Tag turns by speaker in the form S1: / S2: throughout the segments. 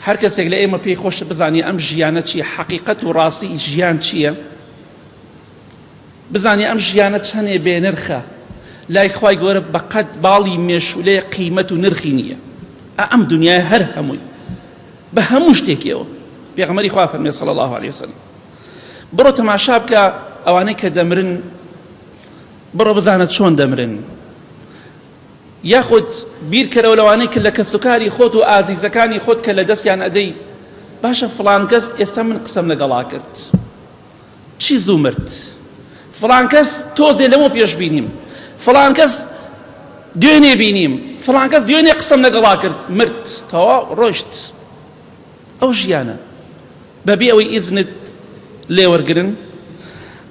S1: هەر کەسێک لە ئێمە پێی خۆشە بزانێ ئەم ژیانە چییە، حەقیقەت و ڕاستی ژیان چییە، بزانێ ئەم ژیانە چەندێ بێنرخە لای خوای گەورە، بەقەد باڵی مێشولەیە قیمەت و نرخی نییە. ئەم دنیای هەر هەمووی بە هەموو شتێکیەوە. پێغەمبەری خوا فەرمێ صلی الله علیه وسلم بڕۆ تەماشا بکە ئەوانەی کە دەمرن، بڕۆ بزانە چۆن دەمرن، یاخود بیرکەرەوە لەوانەی کە لە کەسوکاری خۆت و ئازیزەکانی خۆت کە لە دەستیان ئەدەی باشە فڵان کەس ئێستا من قسەم لەگەڵا کرد چی زوو مرد، فڵان کەس تۆزێ لەمە پێش بینیم، فڵان کەس دوێنێ بینیم، فڵان کەس دوێنێ قسەم لەگەڵا کرد مرد تەوا ڕۆیشت. ئەو ژیانە بەبێ ئەوەی ئیزنت لێوەرگرن،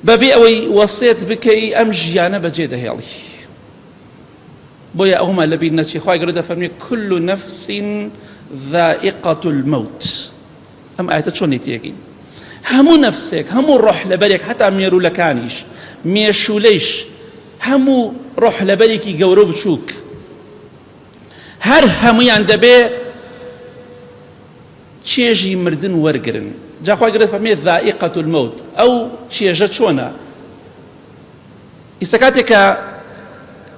S1: بەبێ ئەوەی وەسێت بکەی ئەم ژیانە بەجێ دەهێڵی. بۆیە ئەوما لەبیر نەچێ. خوای گەورە دەفەرمێ كل نفس ذائقة الموت. ئەم ئاەتە چۆن تێگەین؟ هەموو نەفسێک، هەموو ڕۆح لەبەرێک، هەتا مێروولەکانیش مێشولەیش، هەموو ڕۆح لەبەرێکی گەورە و بچووک، هەر هەمویان دەبێ چێژی مردن وەرگرن. جا خوای گەورە دەفەرمێ ذائقة الموت. ئەو چێژە چۆنە؟ ئیستا کاتێک کە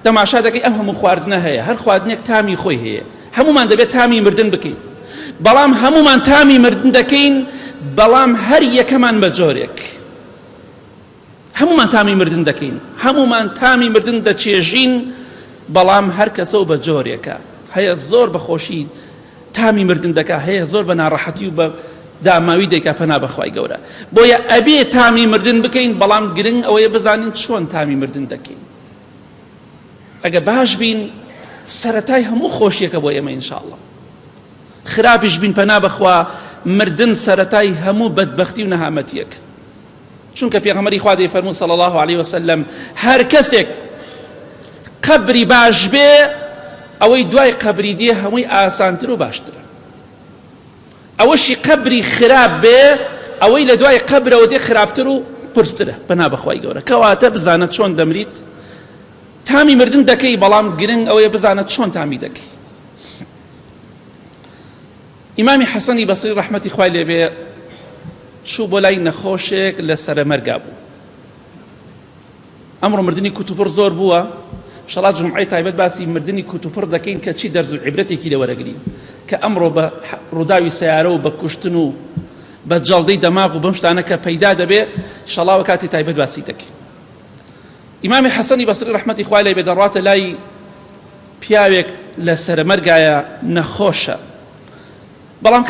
S1: تەماشا دەکەی ئەم هەموو خواردنە هەیە، هەر خواردنێک تامی خۆی هەیە، هەمومان دەبێت تامی مردن بکەین، بەڵام هەمومان تامی مردن دەکەین، بەڵام هەر یەکەمان بە جۆرێک. هەمومان تامی مردن دەکەین، هەمومان تامی مردن دەچێژین، بەڵام هەر کەسە و بە جۆرێکە. هەیە زۆر بەخۆشی تامی مردن دەکا، هەیە زۆر بە ناڕەحەتی و بە داماوی دەیکا پەنا بەخوای گەورە. بۆیە ئەبێ تامی مردن بکەین، بەڵام گرنگ ئەوەیە بزانین چۆن تامی مردن دەکەین. ئەگە باش بین سەرەتای هەموو خۆشیەکە بۆ ئێمە ئینشاءالله، خراپیش بین پەنا بەخوا مردن سەرەتای هەموو بەدبەختی و نەهامەتیەک. چونکە پێغەمبەری خوا دەیفەرموو صلی الله علیه وسلم هەر کەسێک قەبری باش بێ ئەوەی دوای قەبری دێ هەمووی ئاسانتر و باشترە، ئەوەشی قەبری خراپ بێ ئەوەی لە دوای قەبرەوە دێ خراپتر و پرسترە پەنا بەخوای گەورە. کەواتە بزانە چۆن دەمریت، تامی مردن دەکەی، بەڵام گرنگ ئەوەیە بزانە چۆن تامی دەکەی. ئیمامی حەسەنی بەسری ڕەحمەتی خوای لێبێ چوو بۆ لای نەخۆشێک لە سەرەمەرگا بوو. ئەمڕۆ مردنی کوتوپڕ زۆر بووە، شەڵات جومعەی تایبەت باسی مردنی کوتوپڕ دەکەین کە چی دەرز و عیبرەتێکی لێوەرەگرین، کە ئەمڕۆ بە ڕووداوی سەیارە و بە کوشتن و بە جەڵدەی دەماغ و بەم شتانە کە پەیدا دەبێ شەڵاوە کاتی تایبەت باسی دەکەین. ئیمامی حەسەنی بەسری ڕەحمەتی خوای لێبێ دەڕاتە لای پیاوێک لە سەرەمەرگایە نەخۆشە، بەڵام